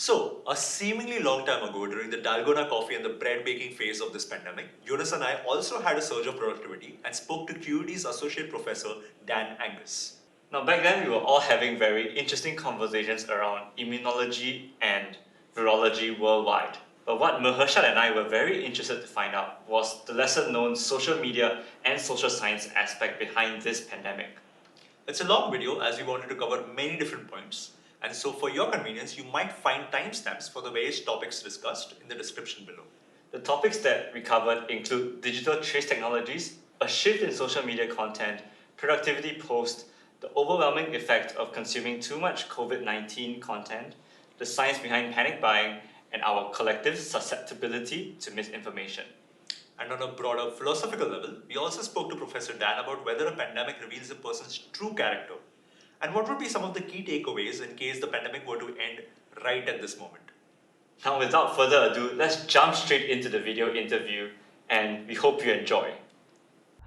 So, a seemingly long time ago, during the Dalgona coffee and the bread baking phase of this pandemic, Jonas and I also had a surge of productivity and spoke to QUT's Associate Professor Dan Angus. Now, back then, we were all having very interesting conversations around immunology and virology worldwide. But what Mehershad and I were very interested to find out was the lesser known social media and social science aspect behind this pandemic. It's a long video as we wanted to cover many different points, and so for your convenience, you might find timestamps for the various topics discussed in the description below. The topics that we covered include digital trace technologies, a shift in social media content, productivity post, the overwhelming effect of consuming too much COVID-19 content, the science behind panic buying, and our collective susceptibility to misinformation. And on a broader philosophical level, we also spoke to Professor Dan about whether a pandemic reveals a person's true character and what would be some of the key takeaways in case the pandemic were to end right at this moment. Now, without further ado, let's jump straight into the video interview, and we hope you enjoy.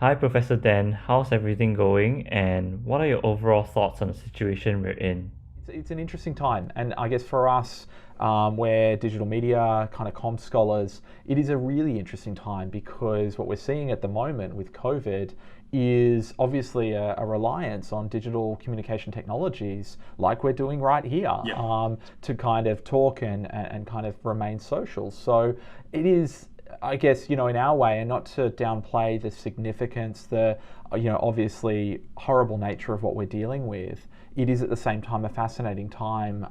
Hi, Professor Dan. How's everything going, and what are your overall thoughts on the situation we're in? It's an interesting time, and I guess for us, we're digital media kind of comm scholars, it is a really interesting time because what we're seeing at the moment with COVID is obviously a reliance on digital communication technologies like we're doing right here to kind of talk and kind of remain social. So it is, I guess, in our way, and not to downplay the significance, the obviously horrible nature of what we're dealing with, it is at the same time a fascinating time,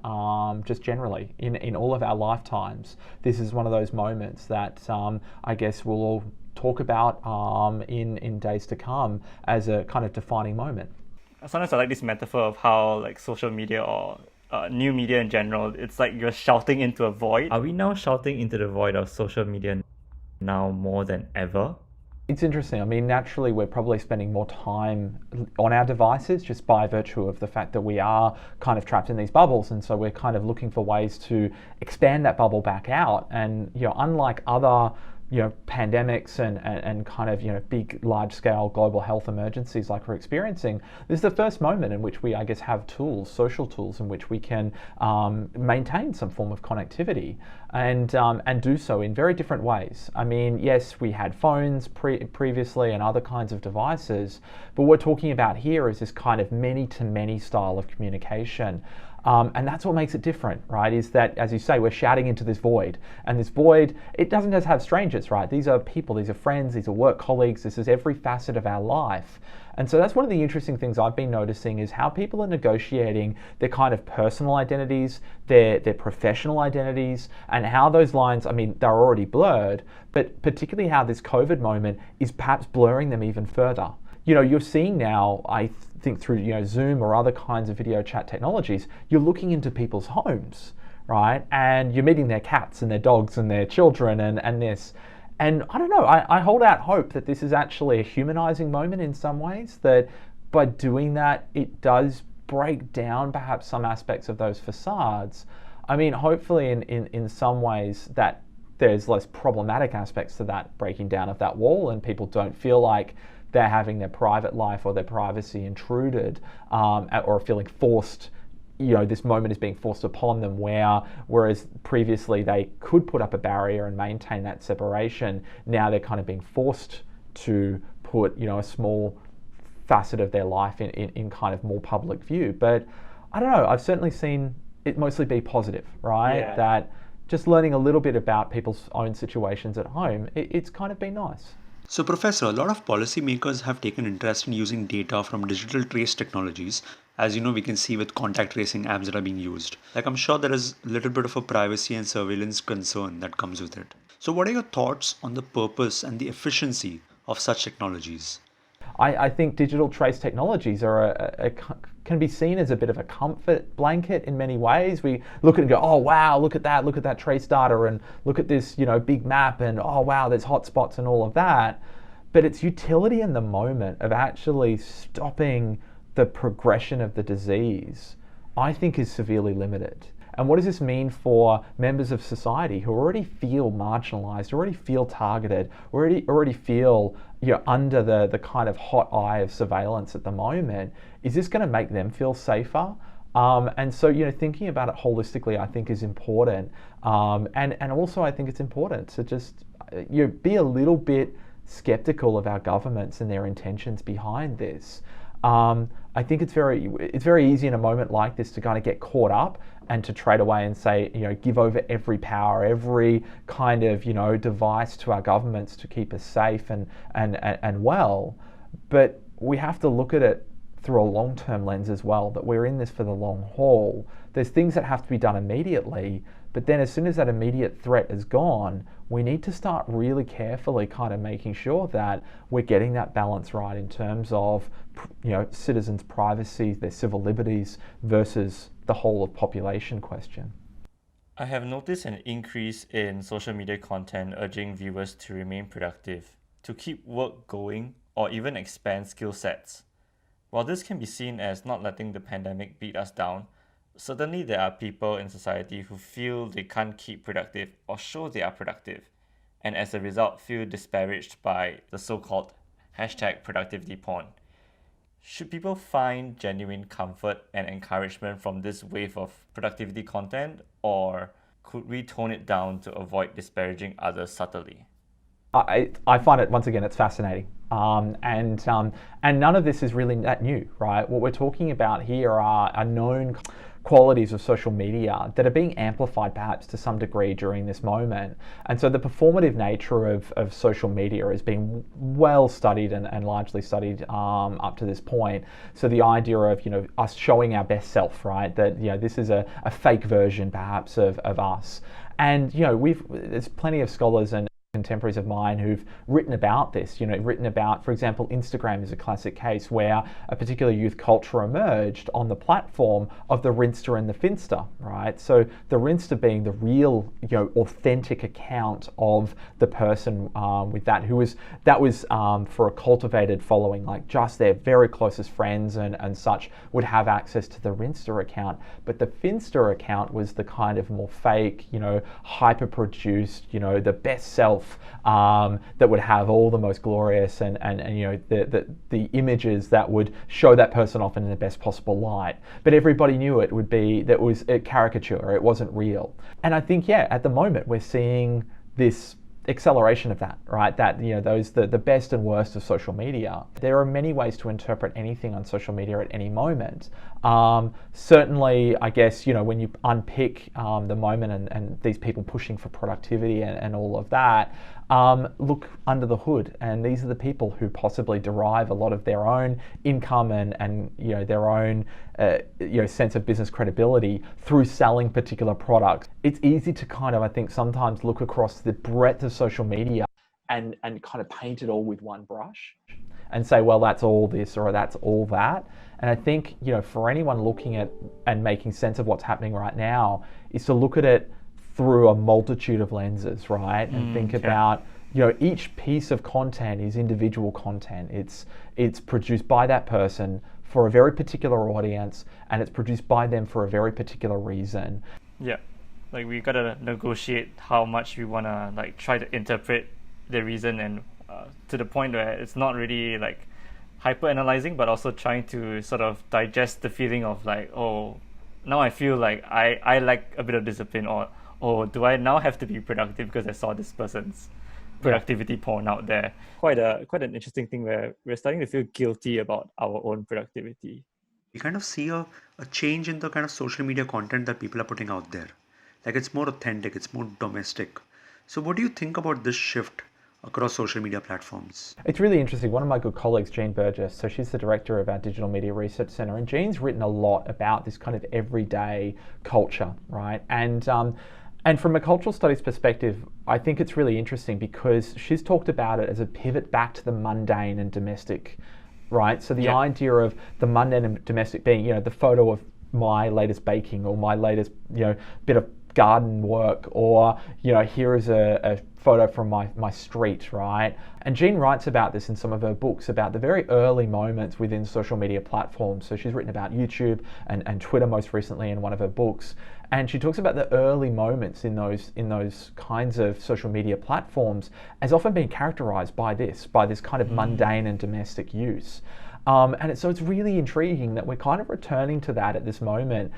just generally in all of our lifetimes. This is one of those moments that I guess we'll all talk about in days to come as a kind of defining moment. Sometimes I like this metaphor of how like social media or new media in general, it's like you're shouting into a void. Are we now shouting into the void of social media now more than ever? It's interesting. I mean, naturally, we're probably spending more time on our devices just by virtue of the fact that we are kind of trapped in these bubbles. And so we're kind of looking for ways to expand that bubble back out. And, unlike other pandemics and kind of, big, large-scale global health emergencies like we're experiencing, this is the first moment in which we, I guess, have tools, social tools, in which we can maintain some form of connectivity and do so in very different ways. I mean, yes, we had phones previously and other kinds of devices, but what we're talking about here is this kind of many-to-many style of communication. And that's what makes it different, right? Is that, as you say, we're shouting into this void. And this void, it doesn't just have strangers, right? These are people, these are friends, these are work colleagues, this is every facet of our life. And so that's one of the interesting things I've been noticing is how people are negotiating their kind of personal identities, their professional identities, and how those lines, I mean, they're already blurred, but particularly how this COVID moment is perhaps blurring them even further. You're seeing now, I think through Zoom or other kinds of video chat technologies, you're looking into people's homes, right? And you're meeting their cats and their dogs and their children and this. And I don't know, I hold out hope that this is actually a humanizing moment in some ways, that by doing that, it does break down perhaps some aspects of those facades. I mean, hopefully in some ways that there's less problematic aspects to that breaking down of that wall and people don't feel like they're having their private life or their privacy intruded or feeling forced, this moment is being forced upon them whereas previously they could put up a barrier and maintain that separation. Now they're kind of being forced to put, a small facet of their life in kind of more public view. But I don't know, I've certainly seen it mostly be positive, right? Yeah. That just learning a little bit about people's own situations at home, it's kind of been nice. So, Professor, a lot of policymakers have taken interest in using data from digital trace technologies. As we can see with contact tracing apps that are being used. Like, I'm sure there is a little bit of a privacy and surveillance concern that comes with it. So, what are your thoughts on the purpose and the efficiency of such technologies? I think digital trace technologies can be seen as a bit of a comfort blanket in many ways. We look at it and go, oh wow, look at that trace data, and look at this, big map, and oh wow, there's hotspots and all of that. But its utility in the moment of actually stopping the progression of the disease, I think, is severely limited. And what does this mean for members of society who already feel marginalized, already feel targeted, already feel under the kind of hot eye of surveillance at the moment? Is this going to make them feel safer? And so, thinking about it holistically, I think is important. And also, I think it's important to just be a little bit skeptical of our governments and their intentions behind this. I think it's very easy in a moment like this to kind of get caught up and to trade away and say, give over every power, every kind of, device to our governments to keep us safe and well. But we have to look at it through a long-term lens as well, that we're in this for the long haul. There's things that have to be done immediately, but then as soon as that immediate threat is gone, we need to start really carefully kind of making sure that we're getting that balance right in terms of, citizens' privacy, their civil liberties versus the whole of population question. I have noticed an increase in social media content urging viewers to remain productive, to keep work going, or even expand skill sets. While this can be seen as not letting the pandemic beat us down, certainly there are people in society who feel they can't keep productive or show they are productive, and as a result feel disparaged by the so-called #productivity porn. Should people find genuine comfort and encouragement from this wave of productivity content, or could we tone it down to avoid disparaging others subtly? I find it, once again, it's fascinating. And none of this is really that new, right? What we're talking about here are known qualities of social media that are being amplified perhaps to some degree during this moment. And so the performative nature of social media has been well studied and largely studied up to this point. So the idea of, us showing our best self, right? That, this is a fake version perhaps of us. And, there's plenty of scholars and contemporaries of mine who've written about this, written about, for example, Instagram is a classic case where a particular youth culture emerged on the platform of the Rinster and the Finster, right? So the Rinster being the real, authentic account of the person with that, that was for a cultivated following, like just their very closest friends and such would have access to the Rinster account. But the Finster account was the kind of more fake, hyper-produced, the best self that would have all the most glorious and the images that would show that person off in the best possible light. But everybody knew it was a caricature, it wasn't real. And I think, at the moment we're seeing this acceleration of that, right? That, the best and worst of social media. There are many ways to interpret anything on social media at any moment. Certainly, I guess, when you unpick the moment and these people pushing for productivity and all of that, look under the hood, and these are the people who possibly derive a lot of their own income and their own sense of business credibility through selling particular products. It's easy to kind of, I think, sometimes look across the breadth of social media and kind of paint it all with one brush and say, well, that's all this or that's all that. And I think, for anyone looking at and making sense of what's happening right now is to look at it through a multitude of lenses, right? And think about, each piece of content is individual content. It's produced by that person for a very particular audience, and it's produced by them for a very particular reason. Yeah, like we gotta negotiate how much we wanna try to interpret the reason, and to the point where it's not really hyper analyzing, but also trying to sort of digest the feeling of now I feel like I like a bit of discipline, or do I now have to be productive because I saw this person's productivity porn out there? Quite an interesting thing where we're starting to feel guilty about our own productivity. We kind of see a change in the kind of social media content that people are putting out there. It's more authentic, it's more domestic. So what do you think about this shift across social media platforms? It's really interesting. One of my good colleagues, Jean Burgess, so she's the director of our Digital Media Research Centre, and Jean's written a lot about this kind of everyday culture, right? And from a cultural studies perspective, I think it's really interesting because she's talked about it as a pivot back to the mundane and domestic, right? So the idea of the mundane and domestic being, the photo of my latest baking or my latest, bit of garden work, or here is a photo from my street, right? And Jean writes about this in some of her books about the very early moments within social media platforms. So she's written about YouTube and Twitter most recently in one of her books, and she talks about the early moments in those kinds of social media platforms as often being characterized by this kind of mundane and domestic use. So it's really intriguing that we're kind of returning to that at this moment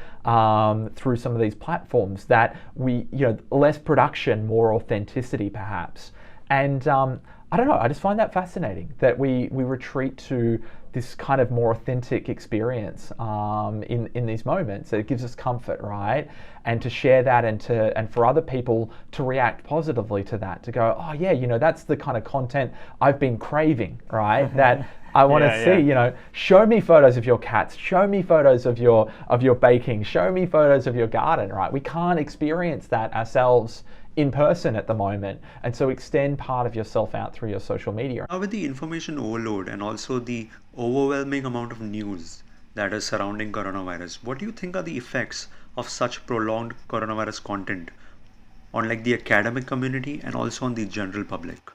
through some of these platforms, that less production, more authenticity perhaps. And I don't know, I just find that fascinating that we retreat to this kind of more authentic experience in these moments. It gives us comfort, right? And to share that and for other people to react positively to that, to go, oh yeah, that's the kind of content I've been craving, right? That I want to see, show me photos of your cats, show me photos of your baking, show me photos of your garden, right? We can't experience that ourselves in person at the moment, and so extend part of yourself out through your social media. Now with the information overload and also the overwhelming amount of news that is surrounding coronavirus, what do you think are the effects of such prolonged coronavirus content on like the academic community and also on the general public?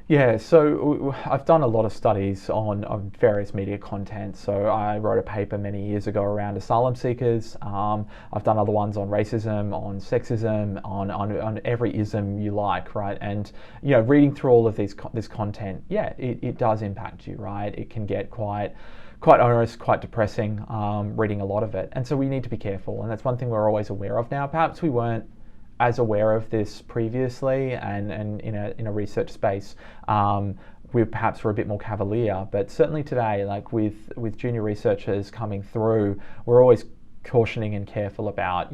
Yeah, so I've done a lot of studies on various media content. So I wrote a paper many years ago around asylum seekers. I've done other ones on racism, on sexism, on every ism you like, right? And reading through all of this content, it does impact you, right? It can get quite onerous, quite depressing, reading a lot of it. And so we need to be careful. And that's one thing we're always aware of now. Perhaps we weren't as aware of this previously, and in a research space, we perhaps were a bit more cavalier. But certainly today, like with junior researchers coming through, we're always cautioning and careful about,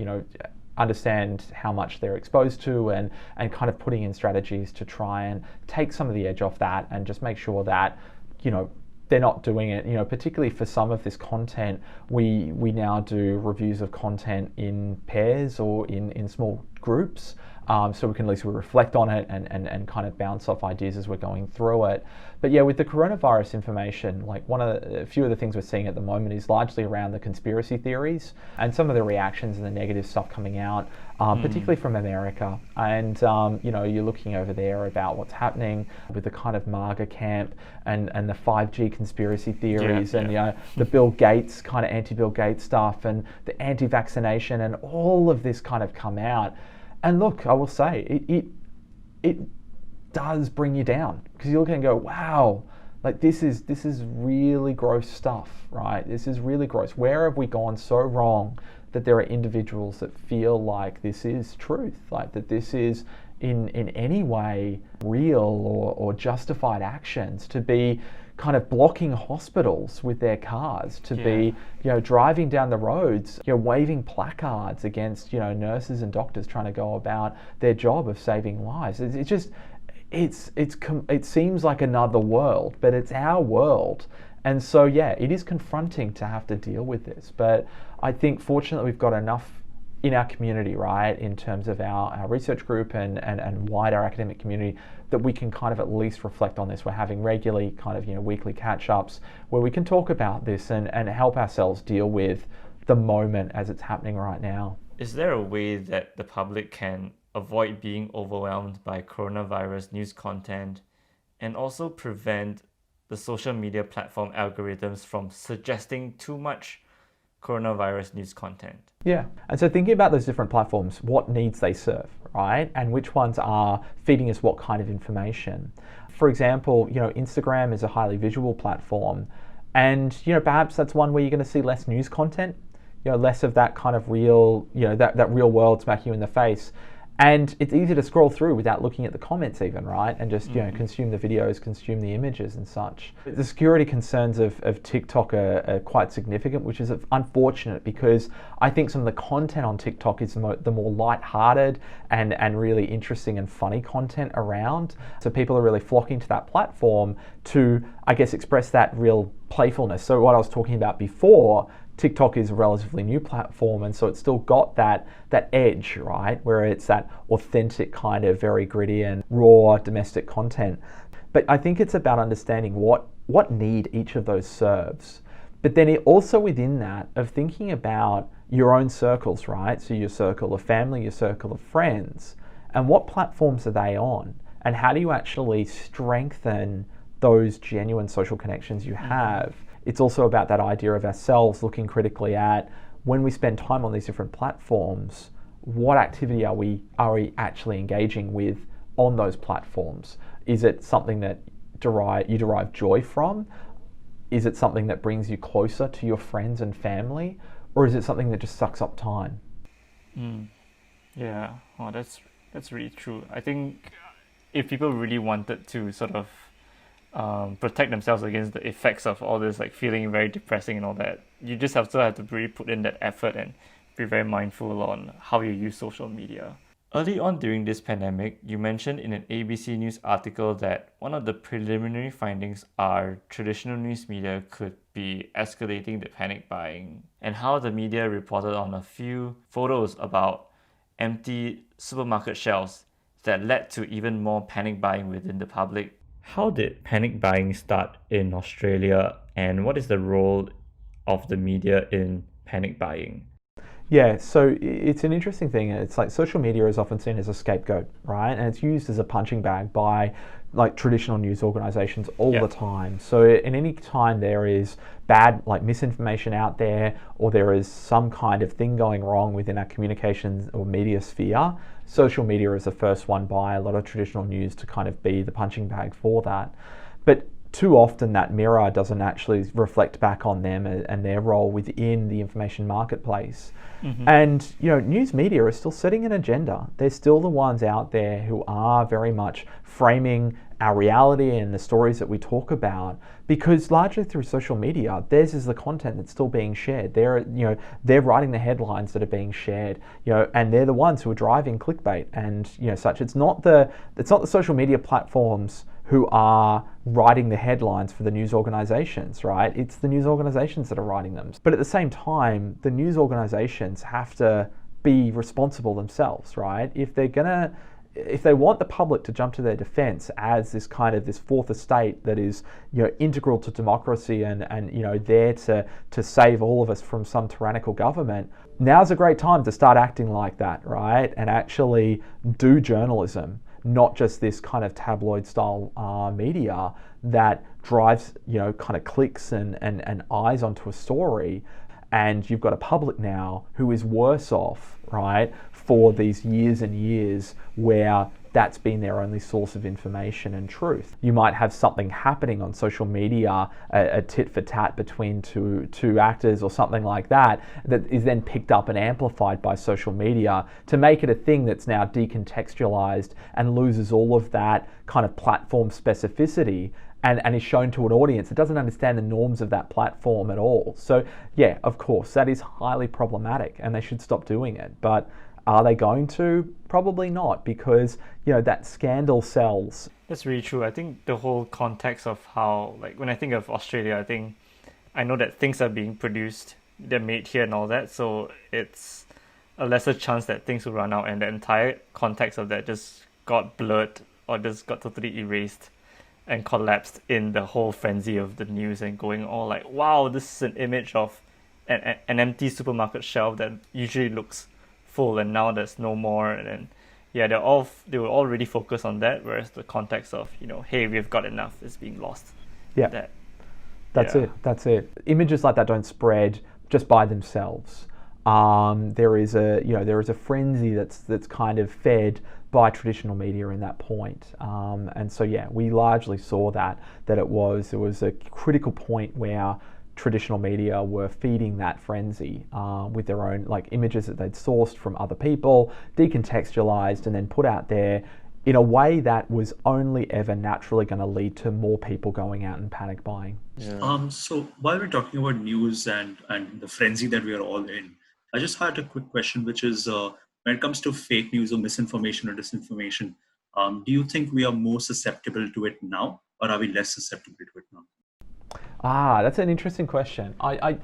understand how much they're exposed to, and kind of putting in strategies to try and take some of the edge off that, and just make sure that, they're not doing it, particularly for some of this content. We now do reviews of content in pairs or in small groups, so we can at least reflect on it and kind of bounce off ideas as we're going through it. But yeah, with the coronavirus information, like a few of the things we're seeing at the moment is largely around the conspiracy theories and some of the reactions and the negative stuff coming out, particularly from America. And you're looking over there about what's happening with the kind of MAGA camp and the 5G conspiracy theories, and the Bill Gates kind of anti-Bill Gates stuff, and the anti-vaccination, and all of this kind of come out. And look, I will say, it does bring you down, because you look and go, wow, like this is really gross stuff, right? This is really gross. Where have we gone so wrong that there are individuals that feel like this is truth, like that this is in any way real or justified actions, to be kind of blocking hospitals with their cars, to be driving down the roads, waving placards against nurses and doctors trying to go about their job of saving lives. It seems like another world, but it's our world. And so it is confronting to have to deal with this. But I think fortunately we've got enough in our community, right, in terms of our research group and wider academic community, that we can kind of at least reflect on this. We're having regularly kind of weekly catch-ups where we can talk about this and help ourselves deal with the moment as it's happening right now. Is there a way that the public can avoid being overwhelmed by coronavirus news content, and also prevent the social media platform algorithms from suggesting too much coronavirus news content? Yeah, and so thinking about those different platforms, what needs they serve, right? And which ones are feeding us what kind of information. For example, Instagram is a highly visual platform, and perhaps that's one where you're going to see less news content, less of that kind of real, that real world smacking you in the face. And it's easy to scroll through without looking at the comments even, right? And just, consume the videos, consume the images and such. The security concerns of TikTok are quite significant, which is unfortunate, because I think some of the content on TikTok is the more lighthearted and really interesting and funny content around. So people are really flocking to that platform to, I guess, express that real playfulness. So what I was talking about before, TikTok is a relatively new platform, and so it's still got that edge, right, where it's that authentic kind of very gritty and raw domestic content. But I think it's about understanding what need each of those serves. But then also within that, of thinking about your own circles, right? So your circle of family, your circle of friends, and what platforms are they on? And how do you actually strengthen those genuine social connections you have? It's also about that idea of ourselves looking critically at, when we spend time on these different platforms, what activity are we actually engaging with on those platforms? Is it something that you derive joy from? is it something that brings you closer to your friends and family, or is it something that just sucks up time? Yeah, oh, that's really true. I think if people really wanted to sort of protect themselves against the effects of all this, like feeling very depressing and all that, you just have to really put in that effort and be very mindful on how you use social media. Early on during this pandemic, you mentioned in an ABC News article that one of the preliminary findings are traditional news media could be escalating the panic buying, and how the media reported on a few photos about empty supermarket shelves that led to even more panic buying within the public. How did panic buying start in Australia, and what is the role of the media in panic buying? Yeah, so it's an interesting thing. It's like social media is often seen as a scapegoat, right? And it's used as a punching bag by like traditional news organizations all the time. So in any time there is bad like misinformation out there, or there is some kind of thing going wrong within our communications or media sphere, social media is the first one by a lot of traditional news to kind of be the punching bag for that. But too often that mirror doesn't actually reflect back on them and their role within the information marketplace. And news media is still setting an agenda. They're still the ones out there who are very much framing our reality and the stories that we talk about, because largely through social media, theirs is the content that's still being shared. They're writing the headlines that are being shared, and they're the ones who are driving clickbait and such. It's not the social media platforms who are writing the headlines for the news organizations, right? It's the news organizations that are writing them. But at the same time, the news organizations have to be responsible themselves, right? If they want the public to jump to their defense as this fourth estate that is integral to democracy and there to save all of us from some tyrannical government, now's a great time to start acting like that, right? And actually do journalism, not just this kind of tabloid style media that drives kind of clicks and eyes onto a story. And you've got a public now who is worse off, right, for these years and years where that's been their only source of information and truth. You might have something happening on social media, a tit for tat between two actors or something like that is then picked up and amplified by social media to make it a thing that's now decontextualized and loses all of that kind of platform specificity and is shown to an audience that doesn't understand the norms of that platform at all. So yeah, of course, that is highly problematic and they should stop doing it. But are they going to? Probably not, because that scandal sells. That's really true. I think the whole context of how, like, when I think of Australia, I know that things are being produced, they're made here and all that, so it's a lesser chance that things will run out, and the entire context of that just got blurred or just got totally erased and collapsed in the whole frenzy of the news and going all like, wow, this is an image of an empty supermarket shelf that usually looks full, and now there's no more. And then they were all really focused on that, whereas the context of hey, we've got enough is being lost. That's it. Images like that don't spread just by themselves. There is a frenzy that's kind of fed by traditional media in that point, and so we largely saw that there was a critical point where traditional media were feeding that frenzy with their own images that they'd sourced from other people, decontextualized, and then put out there in a way that was only ever naturally going to lead to more people going out and panic buying. So while we're talking about news and the frenzy that we are all in, I just had a quick question, which is when it comes to fake news or misinformation or disinformation, do you think we are more susceptible to it now, or are we less susceptible to it now? That's an interesting question. I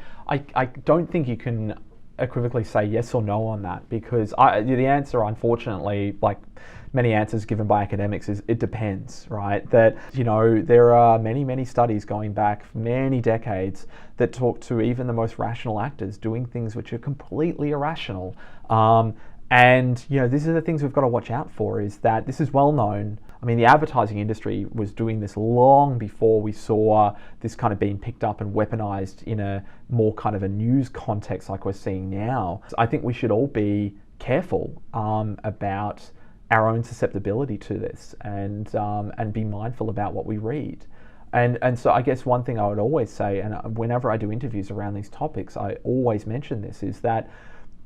don't think you can equivocally say yes or no on that, because the answer, unfortunately, like many answers given by academics, is it depends, right? That, there are many studies going back many decades that talk to even the most rational actors doing things which are completely irrational. And these are the things we've got to watch out for, is that this is well known. I mean, the advertising industry was doing this long before we saw this kind of being picked up and weaponized in a more kind of a news context like we're seeing now. So I think we should all be careful about our own susceptibility to this and be mindful about what we read. And so I guess one thing I would always say, and whenever I do interviews around these topics, I always mention this, is that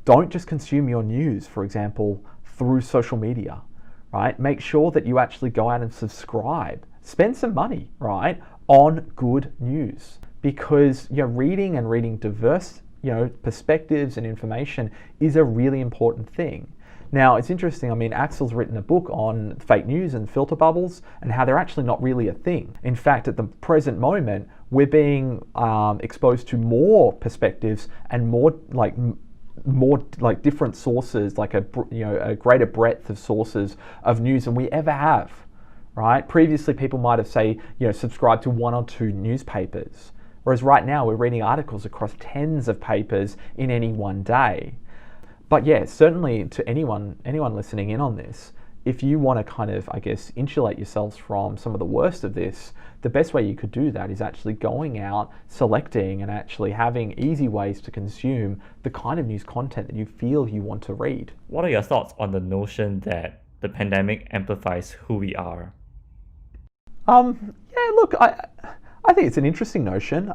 don't just consume your news, for example, through social media, right? Make sure that you actually go out and subscribe. Spend some money, right, on good news, because reading diverse perspectives and information is a really important thing. Now, it's interesting. I mean, Axel's written a book on fake news and filter bubbles and how they're actually not really a thing. In fact, at the present moment, we're being exposed to more perspectives and more different sources, like a greater breadth of sources of news than we ever have, right? Previously, people might have subscribed to one or two newspapers, whereas right now we're reading articles across tens of papers in any one day. But yeah, certainly to anyone listening in on this, if you want to kind of, I guess, insulate yourselves from some of the worst of this, the best way you could do that is actually going out, selecting, and actually having easy ways to consume the kind of news content that you feel you want to read. What are your thoughts on the notion that the pandemic amplifies who we are? Yeah, look, I think it's an interesting notion.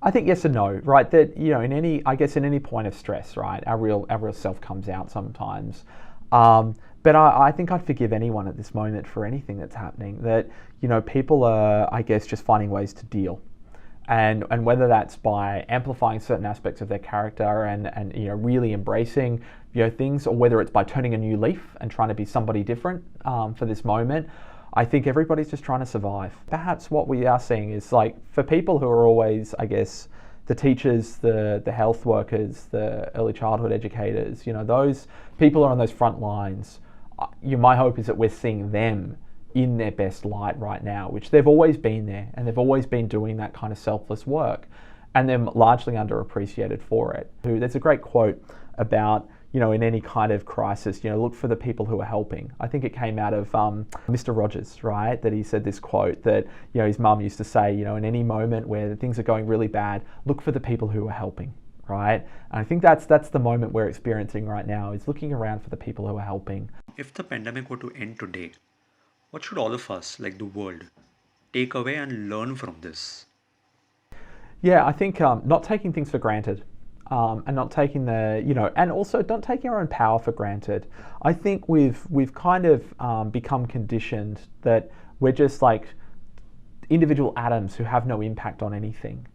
I think yes and no, right? That in any point of stress, right, our real self comes out sometimes. But I think I'd forgive anyone at this moment for anything that's happening. That people are, I guess, just finding ways to deal, and whether that's by amplifying certain aspects of their character and really embracing things, or whether it's by turning a new leaf and trying to be somebody different for this moment. I think everybody's just trying to survive. Perhaps what we are seeing is, like, for people who are always, I guess, the teachers, the health workers, the early childhood educators, those people are on those front lines. My hope is that we're seeing them in their best light right now, which they've always been there, and they've always been doing that kind of selfless work, and they're largely underappreciated for it. There's a great quote about, in any kind of crisis, look for the people who are helping. I think it came out of Mr. Rogers, right? That he said this quote that, his mum used to say, in any moment where things are going really bad, look for the people who are helping, right? And I think that's the moment we're experiencing right now, is looking around for the people who are helping. If the pandemic were to end today, what should all of us, like the world, take away and learn from this? Yeah, I think not taking things for granted. And not taking and also not taking our own power for granted. I think we've kind of become conditioned that we're just like individual atoms who have no impact on anything,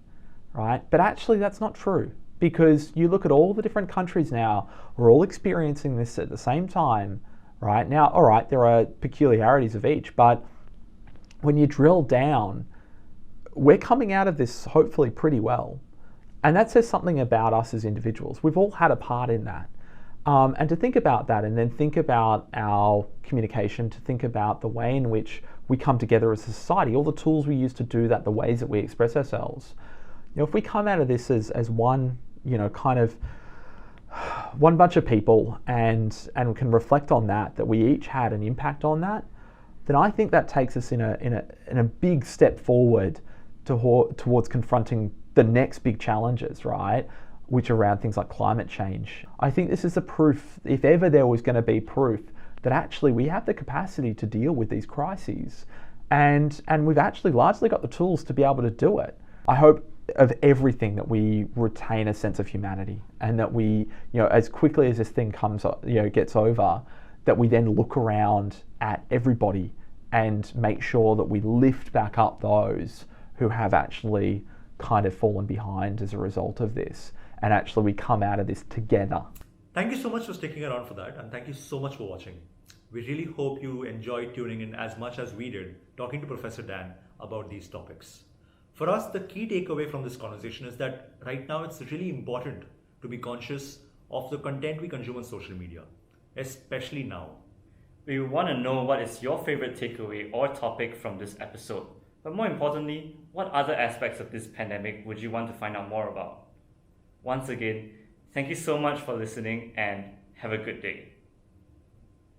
right? But actually that's not true, because you look at all the different countries now, we're all experiencing this at the same time, right? Now, all right, there are peculiarities of each, but when you drill down, we're coming out of this hopefully pretty well. And that says something about us as individuals. We've all had a part in that. And to think about that, and then think about our communication, to think about the way in which we come together as a society, all the tools we use to do that, the ways that we express ourselves. If we come out of this as one, kind of one bunch of people, and can reflect on that we each had an impact on that, then I think that takes us in a big step forward towards confronting the next big challenges, right, which are around things like climate change. I think this is the proof, if ever there was going to be proof, that actually we have the capacity to deal with these crises, and we've actually largely got the tools to be able to do it. I hope of everything that we retain a sense of humanity, and that we, as quickly as this thing gets over, that we then look around at everybody and make sure that we lift back up those who have actually kind of fallen behind as a result of this, and actually we come out of this together. Thank you so much for sticking around for that, and thank you so much for watching. We really hope you enjoyed tuning in as much as we did talking to Professor Dan about these topics. For us, the key takeaway from this conversation is that right now it's really important to be conscious of the content we consume on social media, especially now. We want to know what is your favorite takeaway or topic from this episode. But more importantly, what other aspects of this pandemic would you want to find out more about? Once again, thank you so much for listening, and have a good day.